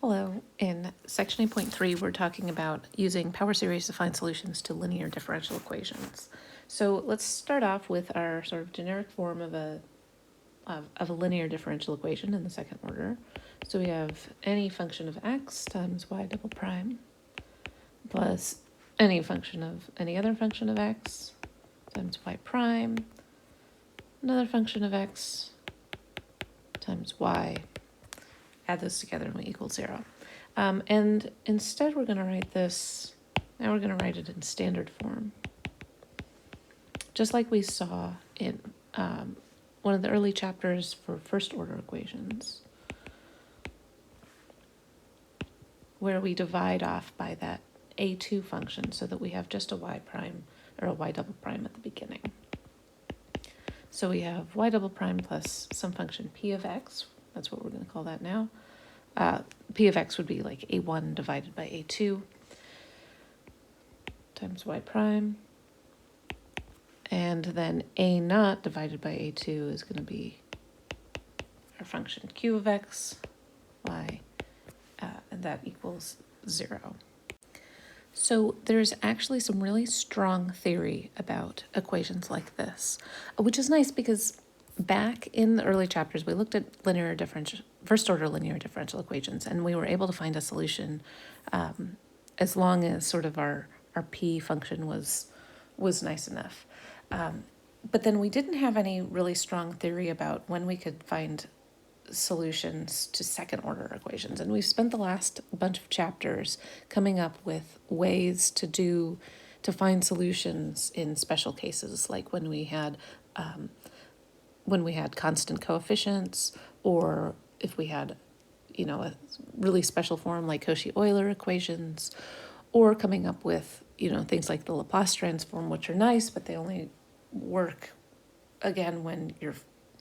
Hello. In section 8.3, we're talking about using power series to find solutions to linear differential equations. So let's start off with our sort of generic form of a linear differential equation in the second order. So we have any function of x times y double prime plus any function of any other function of x times y prime, another function of x times y. Add those together and we equal 0. And instead we're going to write this, now we're going to write it in standard form. Just like we saw in one of the early chapters for first order equations, where we divide off by that a2 function so that we have just a y prime or a y double prime at the beginning. So we have y double prime plus some function p of x, that's what we're going to call that now. P of x would be like a1 divided by a2 times y prime. And then a naught divided by a2 is going to be our function q of x, y, and that equals 0. So there's actually some really strong theory about equations like this, which is nice because back in the early chapters, we looked at first order linear differential equations, and we were able to find a solution as long as sort of our p function was nice enough. But then we didn't have any really strong theory about when we could find solutions to second order equations. And we've spent the last bunch of chapters coming up with ways to find solutions in special cases, like when we had constant coefficients, or if we had, a really special form like Cauchy-Euler equations, or coming up with, things like the Laplace transform, which are nice, but they only work, again, when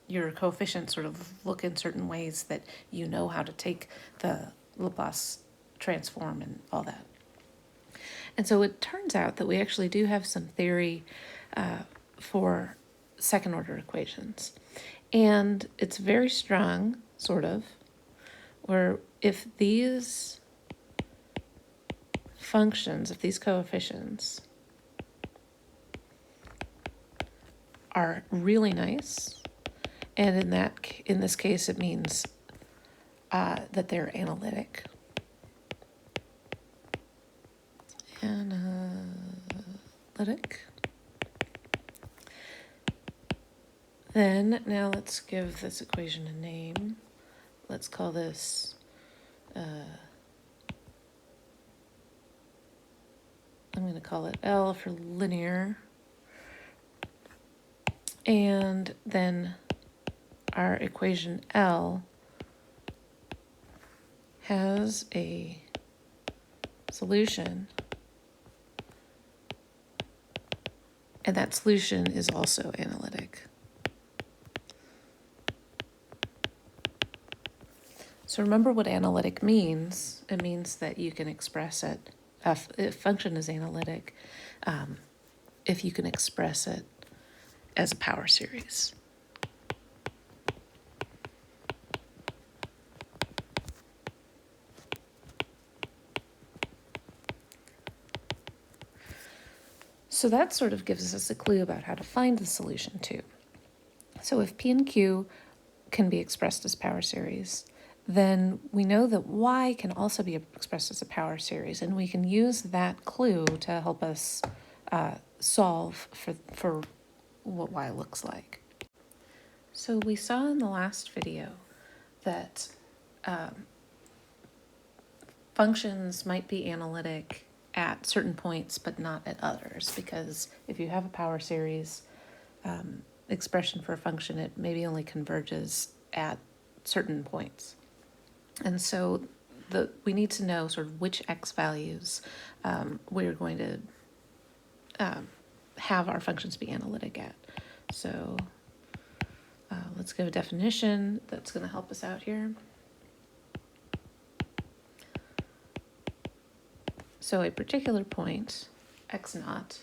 your coefficients sort of look in certain ways that you know how to take the Laplace transform and all that. And so it turns out that we actually do have some theory for second order equations. And it's very strong, sort of, where if these functions, if these coefficients are really nice, and in this case it means that they're analytic. Then now let's give this equation a name. Let's call this I'm going to call it L for linear. And then our equation L has a solution, and that solution is also analytic. So remember what analytic means. It means that you can express it, if a function is analytic, if you can express it as a power series. So that sort of gives us a clue about how to find the solution too. So if P and Q can be expressed as power series, then we know that Y can also be expressed as a power series, and we can use that clue to help us solve for what Y looks like. So we saw in the last video that functions might be analytic at certain points but not at others, because if you have a power series expression for a function, it maybe only converges at certain points. And so we need to know sort of which x values we're going to have our functions be analytic at. So let's give a definition that's going to help us out here. So a particular point, x naught,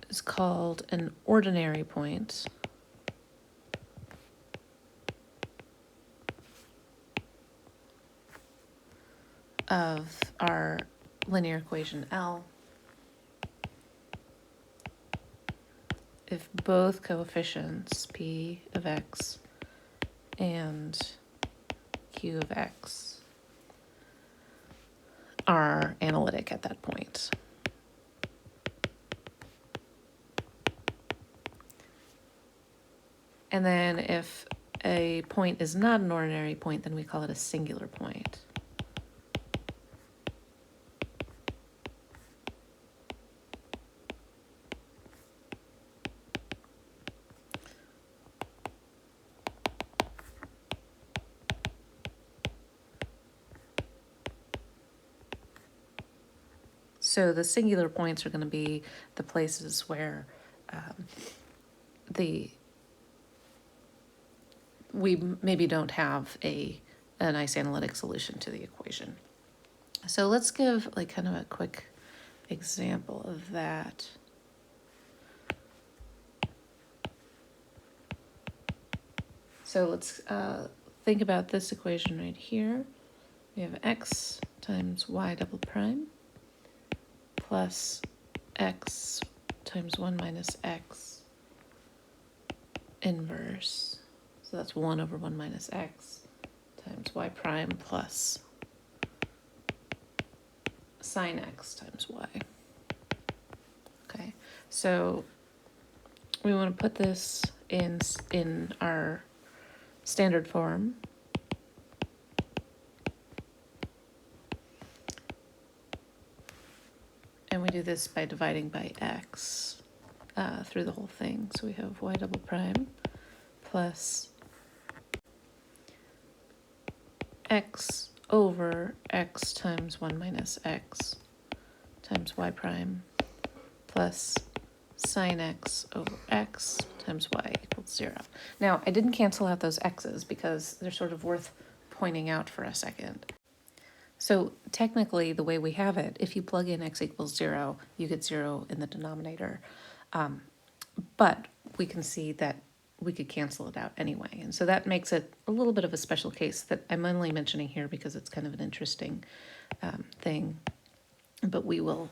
is called an ordinary point of our linear equation L if both coefficients P of x and Q of x are analytic at that point. And then if a point is not an ordinary point, then we call it a singular point. So the singular points are going to be the places where we maybe don't have a nice analytic solution to the equation. So let's give like kind of a quick example of that. So let's think about this equation right here. We have x times y double prime plus x times 1 minus x inverse. So that's 1 over 1 minus x times y prime plus sine x times y. Okay, so we want to put this in our standard form. And we do this by dividing by x through the whole thing. So we have y double prime plus x over x times 1 minus x times y prime plus sine x over x times y equals 0. Now, I didn't cancel out those x's because they're sort of worth pointing out for a second. So technically, the way we have it, if you plug in x equals 0, you get 0 in the denominator. But we can see that we could cancel it out anyway. And so that makes it a little bit of a special case that I'm only mentioning here because it's kind of an interesting thing. But we will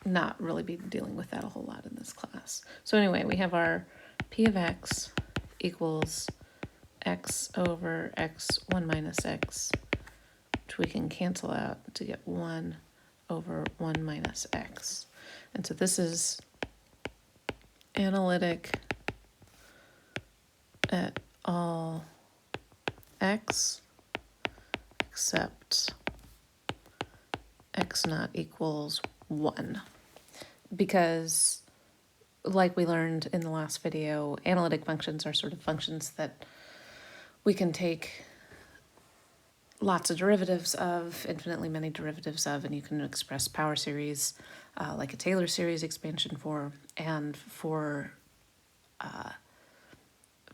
not really be dealing with that a whole lot in this class. So anyway, we have our p of x equals x over x 1 minus x, which we can cancel out to get 1 over 1 minus x. And so this is analytic at all x except x naught equals 1. Because, like we learned in the last video, analytic functions are sort of functions that we can take lots of derivatives of, infinitely many derivatives of, and you can express power series like a Taylor series expansion for, and for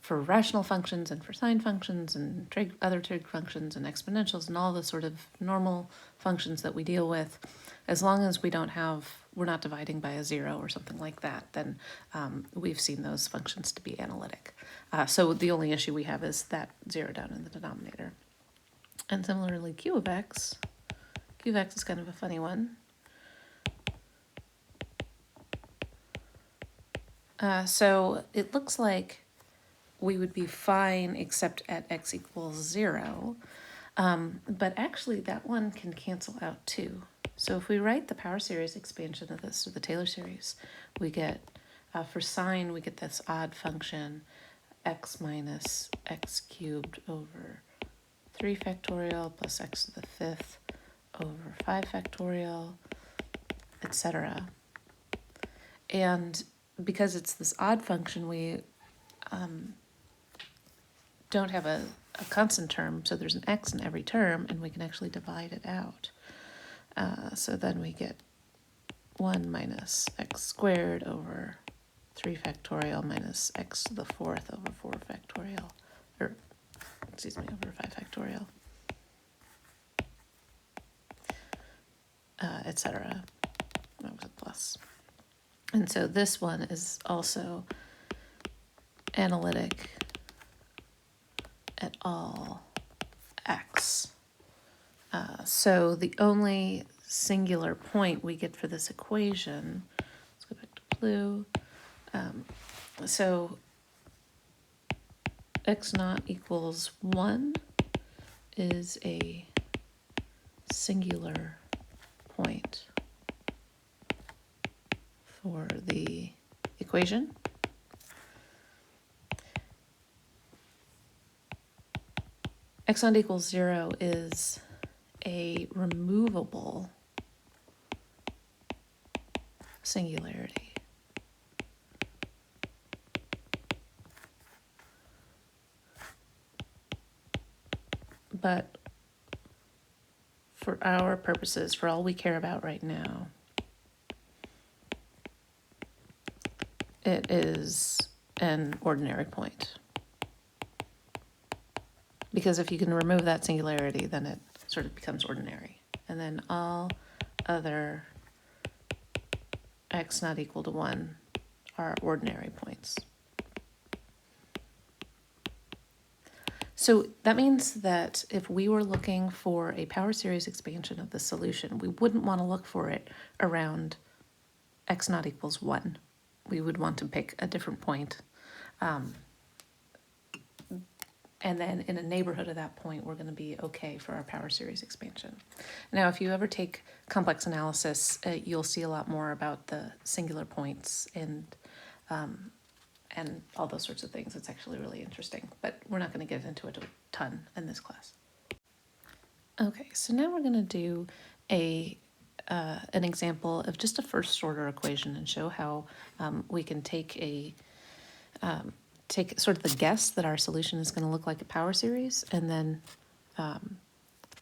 rational functions and for sine functions and other trig functions and exponentials and all the sort of normal functions that we deal with, as long as we're not dividing by a 0 or something like that, then we've seen those functions to be analytic. So the only issue we have is that 0 down in the denominator. And similarly, q of x is kind of a funny one. So it looks like we would be fine except at x equals 0, but actually that one can cancel out too. So if we write the power series expansion of this, or the Taylor series, we get, for sine, we get this odd function, x minus x cubed over 3 factorial plus x to the 5th over 5 factorial, etc. And because it's this odd function, we don't have a constant term, so there's an x in every term, and we can actually divide it out. So then we get 1 minus x squared over 3 factorial minus x to the 4th over 4 factorial, over 5 factorial, etc. That was a plus. And so this one is also analytic at all x So the only singular point we get for this equation, let's go back to blue. So x naught equals 1 is a singular point for the equation. X naught equals 0 is a removable singularity. But for our purposes, for all we care about right now, it is an ordinary point. Because if you can remove that singularity, then it sort of becomes ordinary. And then all other x not equal to 1 are ordinary points. So that means that if we were looking for a power series expansion of the solution, we wouldn't want to look for it around x naught equals 1. We would want to pick a different point. And then in a neighborhood of that point, we're going to be okay for our power series expansion. Now, if you ever take complex analysis, you'll see a lot more about the singular points and all those sorts of things. It's actually really interesting, but we're not going to get into it a ton in this class. Okay, so now we're going to do an example of just a first order equation and show how we can take take sort of the guess that our solution is going to look like a power series, and then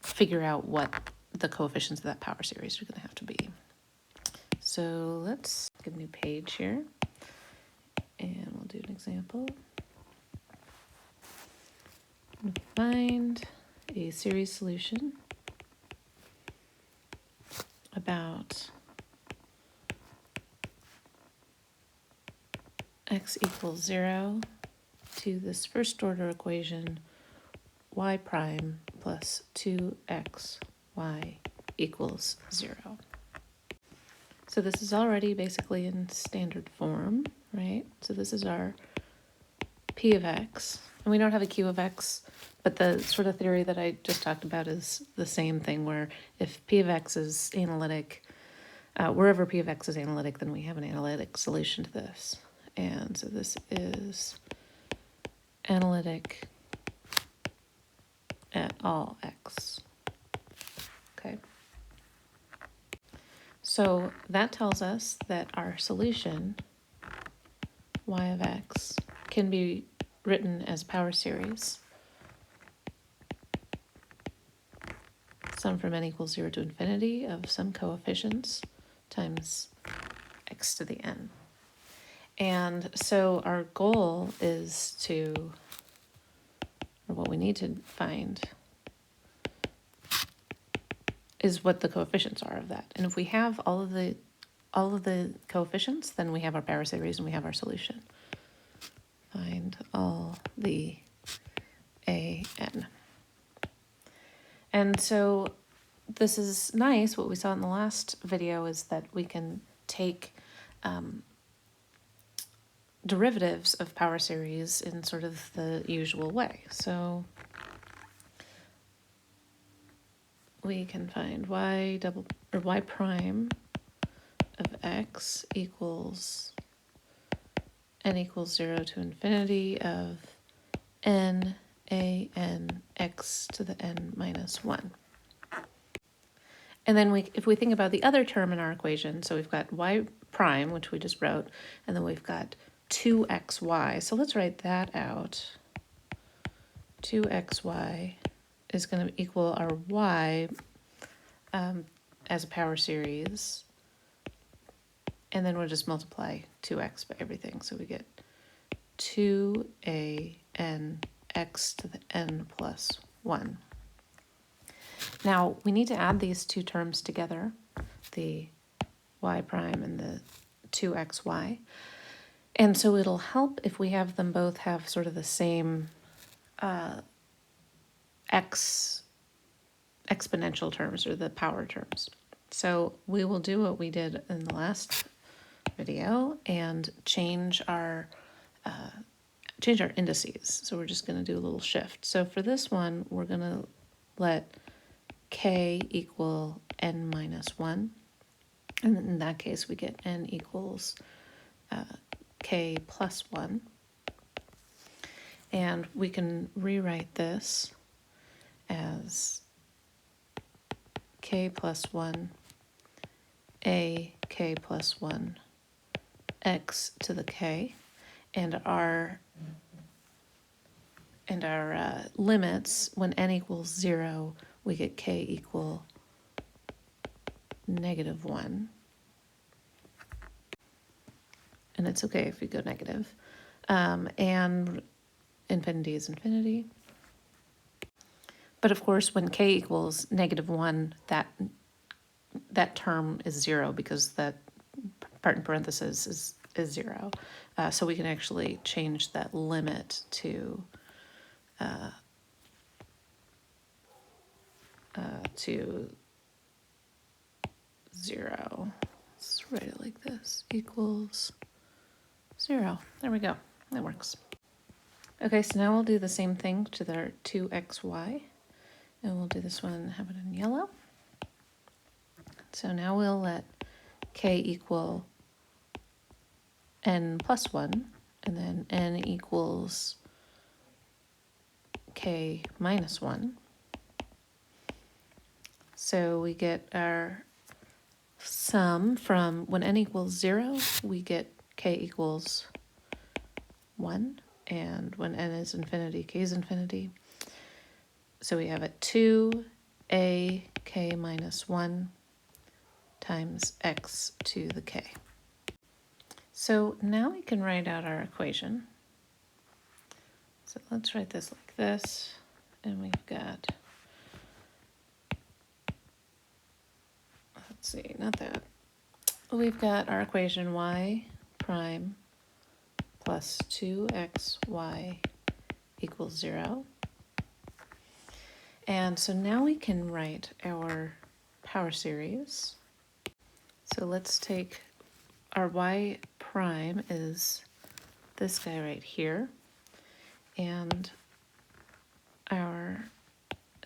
figure out what the coefficients of that power series are going to have to be. So let's get a new page here, and we'll do an example. Find a series solution about x equals 0 to this first order equation y prime plus 2xy equals 0. So this is already basically in standard form, right? So this is our p of x, and we don't have a q of x, but the sort of theory that I just talked about is the same thing, where if p of x is analytic, wherever p of x is analytic, then we have an analytic solution to this. And so this is analytic at all x. Okay. So that tells us that our solution, y of x, can be written as power series. Sum from n equals 0 to infinity of some coefficients times x to the n. And so our goal is to, or what we need to find, is what the coefficients are of that. And if we have all of the coefficients, then we have our power series and we have our solution. Find all the a(n). And so this is nice. What we saw in the last video is that we can take derivatives of power series in sort of the usual way. So we can find y prime of x equals n equals 0 to infinity of n a n x to the n minus 1. And then if we think about the other term in our equation, so we've got y prime, which we just wrote, and then we've got 2xy. So let's write that out. 2xy is going to equal our y as a power series. And then we'll just multiply 2x by everything. So we get 2a(n) x to the n plus 1. Now, we need to add these two terms together, the y prime and the 2xy. And so it'll help if we have them both have sort of the same x exponential terms or the power terms. So we will do what we did in the last video and change our indices. So we're just going to do a little shift. So for this one, we're going to let k equal n minus 1. And in that case, we get n equals k plus 1. And we can rewrite this as k plus 1, a k plus 1, x to the k. And our limits, when n equals 0, we get k equal -1. And it's okay if we go negative. And infinity is infinity. But of course, when k equals -1, that term is 0 because that part in parentheses is 0. So we can actually change that limit to 0. Let's write it like this, equals 0. There we go. That works. Okay, so now we'll do the same thing to the 2xy. And we'll do this one, have it in yellow. So now we'll let k equal n plus 1, and then n equals k minus 1. So we get our sum from when n equals 0, we get k equals 1, and when n is infinity, k is infinity. So we have it 2a k minus 1 times x to the k. So now we can write out our equation. So let's write this like this, and we've got, let's see, not that. We've got our equation y prime plus 2xy equals 0. And so now we can write our power series. So let's take our y prime is this guy right here. And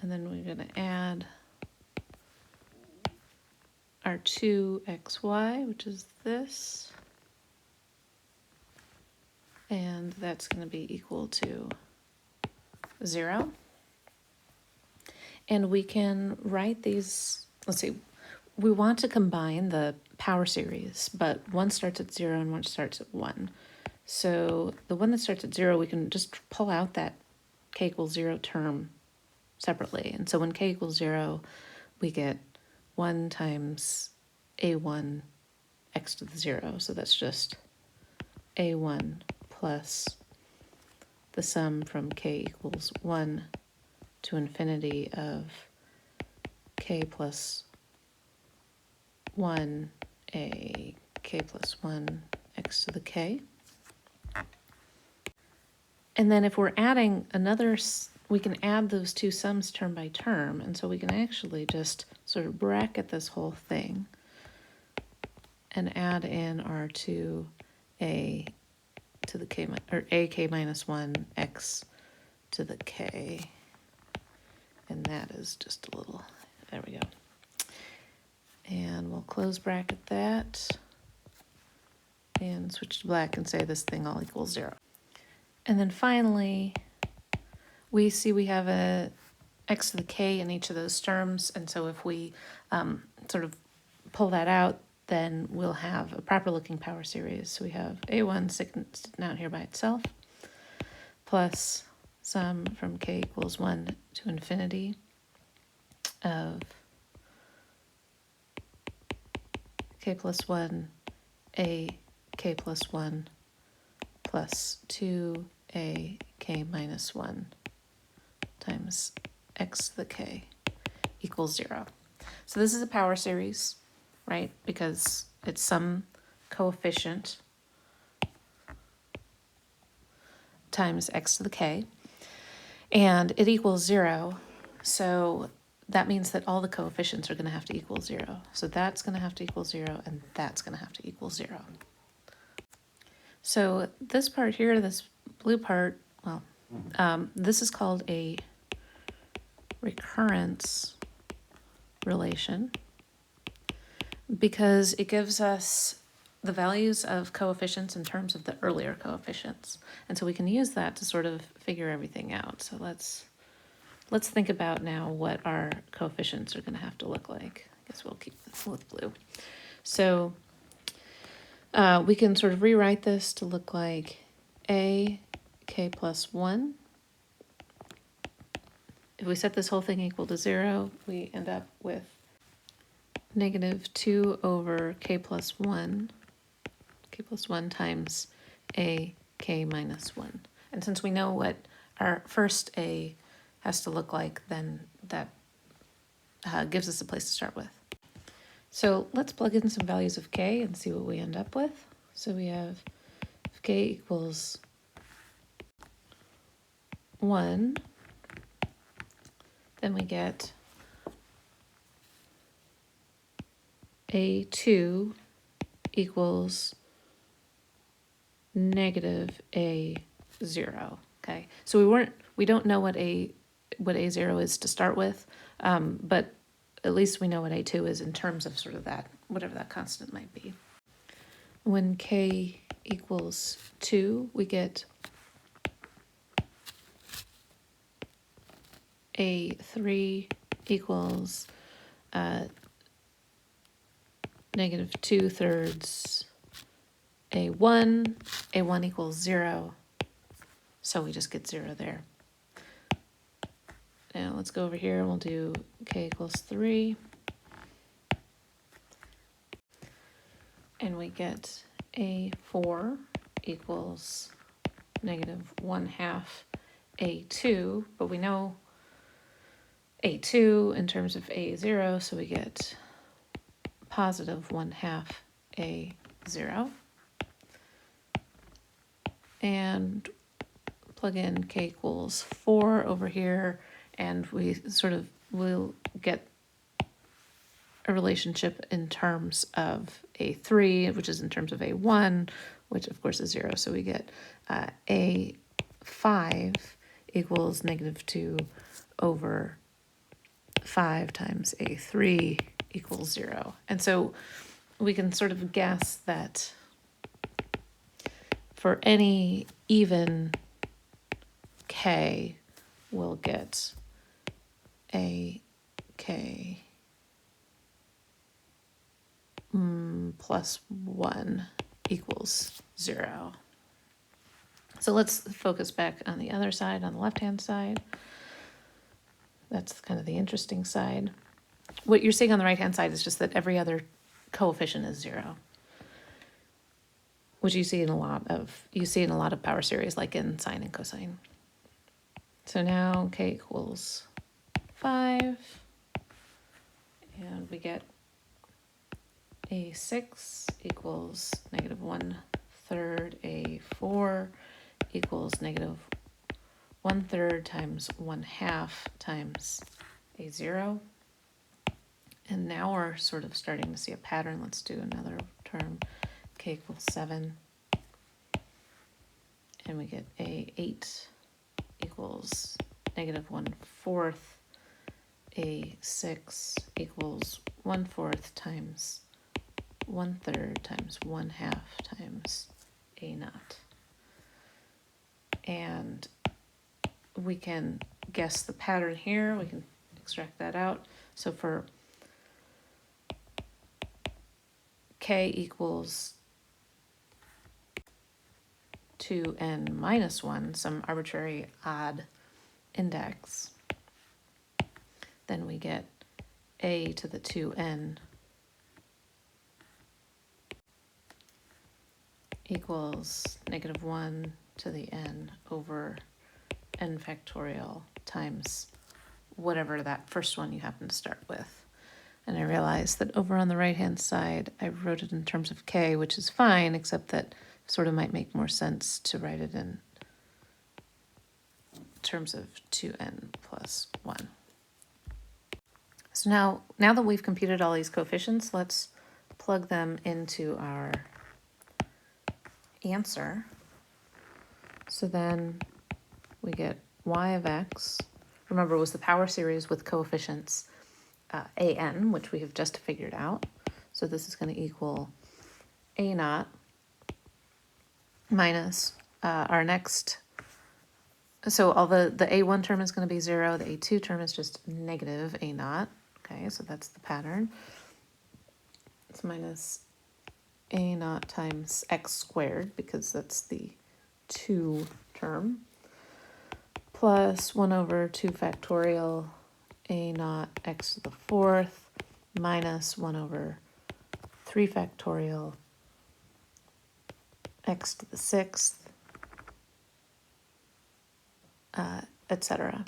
then we're going to add our 2xy, which is this. And that's going to be equal to 0. And we can write these, let's see, we want to combine the power series, but one starts at 0 and one starts at 1. So the one that starts at 0, we can just pull out that k equals 0 term separately. And so when k equals 0, we get 1 times a1 x to the 0. So that's just a1 plus the sum from k equals 1 to infinity of k plus 1 a k plus 1 x to the k. And then if we're adding another, we can add those two sums term by term, and so we can actually just sort of bracket this whole thing and add in our 2a to the k, or ak minus 1 x to the k. And that is just a little, there we go. And we'll close bracket that and switch to black and say this thing all equals 0. And then finally, we see we have a x to the k in each of those terms. And so if we sort of pull that out, then we'll have a proper looking power series. So we have a1 sitting out here by itself, plus sum from k equals 1 to infinity of k plus 1 a k plus 1 plus 2a k minus 1 times x to the k equals 0. So this is a power series, right? Because it's some coefficient times x to the k, and it equals 0. So that means that all the coefficients are going to have to equal 0. So that's going to have to equal 0, and that's going to have to equal 0. So this part here, this blue part, well, this is called a recurrence relation because it gives us the values of coefficients in terms of the earlier coefficients. And so we can use that to sort of figure everything out. So let's think about now what our coefficients are going to have to look like. I guess we'll keep this with blue. So we can sort of rewrite this to look like a k plus 1. If we set this whole thing equal to 0, we end up with negative 2 over k plus 1 times a k minus 1. And since we know what our first a has to look like, then that gives us a place to start with. So let's plug in some values of k and see what we end up with. So we have if k equals 1, then we get a2 equals negative a0. Okay, so we don't know what a0 is to start with, but at least we know what a2 is in terms of sort of that, whatever that constant might be. When k equals 2, we get a3 equals negative 2/3 a1 equals 0, so we just get 0 there. Now let's go over here and we'll do k equals 3. And we get a4 equals negative 1/2 a2, but we know a2 in terms of a0, so we get positive 1/2 a0. And plug in k equals 4 over here, and we sort of will get a relationship in terms of a3, which is in terms of a1, which of course is 0. So we get a5 equals negative 2 over 5 times a3 equals 0. And so we can sort of guess that for any even k, we'll get a k plus 1 equals 0. So let's focus back on the other side, on the left-hand side. That's kind of the interesting side. What you're seeing on the right-hand side is just that every other coefficient is 0, which you see in a lot of power series, like in sine and cosine. So now k equals 5, and we get a6 equals negative 1/3 a4 equals negative 1/3 times 1/2 times a0. And now we're sort of starting to see a pattern. Let's do another term, k equals 7. And we get a8 equals negative 1/4 a6 equals 1/4 times 1/3 times 1/2 times a0. And we can guess the pattern here. We can extract that out. So for k equals 2n minus 1, some arbitrary odd index, then we get a to the 2n equals negative 1 to the n over n factorial times whatever that first one you happen to start with. And I realized that over on the right-hand side, I wrote it in terms of k, which is fine, except that it sort of might make more sense to write it in terms of 2n plus 1. So now that we've computed all these coefficients, let's plug them into our answer. So then we get y of x, remember it was the power series with coefficients an, which we have just figured out. So this is going to equal a naught minus our next, so all the a1 term is going to be 0, the a2 term is just negative a naught. Okay, so that's the pattern. It's minus a naught times x squared, because that's the 2 term, plus 1 over 2 factorial a naught x to the 4th minus 1 over 3 factorial x to the 6th, etc.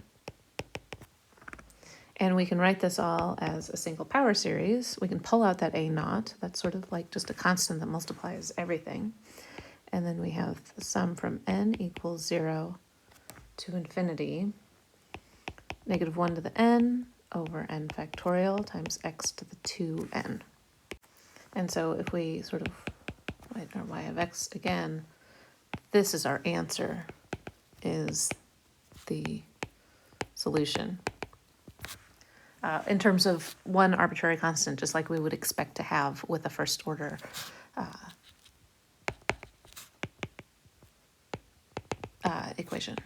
And we can write this all as a single power series. We can pull out that a naught. That's sort of like just a constant that multiplies everything. And then we have the sum from n equals 0 to infinity, negative 1 to the n over n factorial times x to the 2n. And so if we sort of write our y of x again, this is our answer, is the solution. In terms of one arbitrary constant, just like we would expect to have with a first order equation.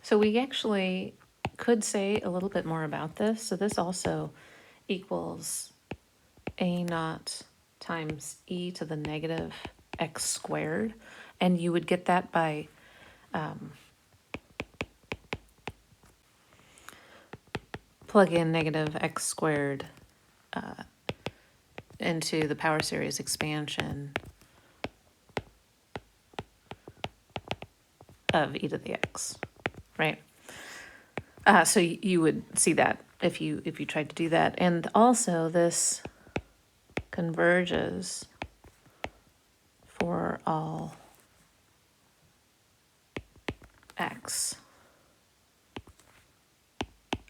So we actually could say a little bit more about this. So this also equals a naught times e to the negative x squared. And you would get that by plug in negative x squared into the power series expansion of e to the x, right? So you would see that if you tried to do that. And also this converges for all x,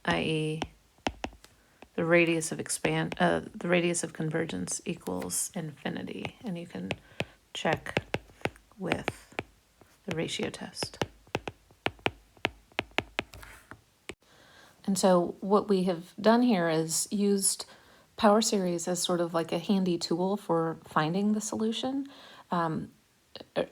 i.e. the radius of convergence equals infinity, and you can check with the ratio test. And so what we have done here is used power series as sort of like a handy tool for finding the solution and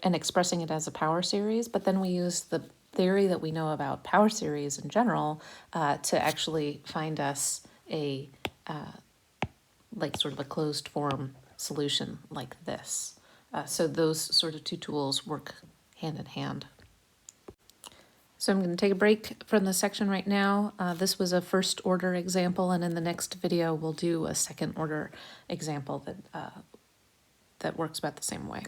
expressing it as a power series, but then we use the theory that we know about power series in general to actually find us a like sort of a closed form solution like this. So those sort of two tools work hand in hand. So I'm going to take a break from this section right now. This was a first order example, and in the next video we'll do a second order example that works about the same way.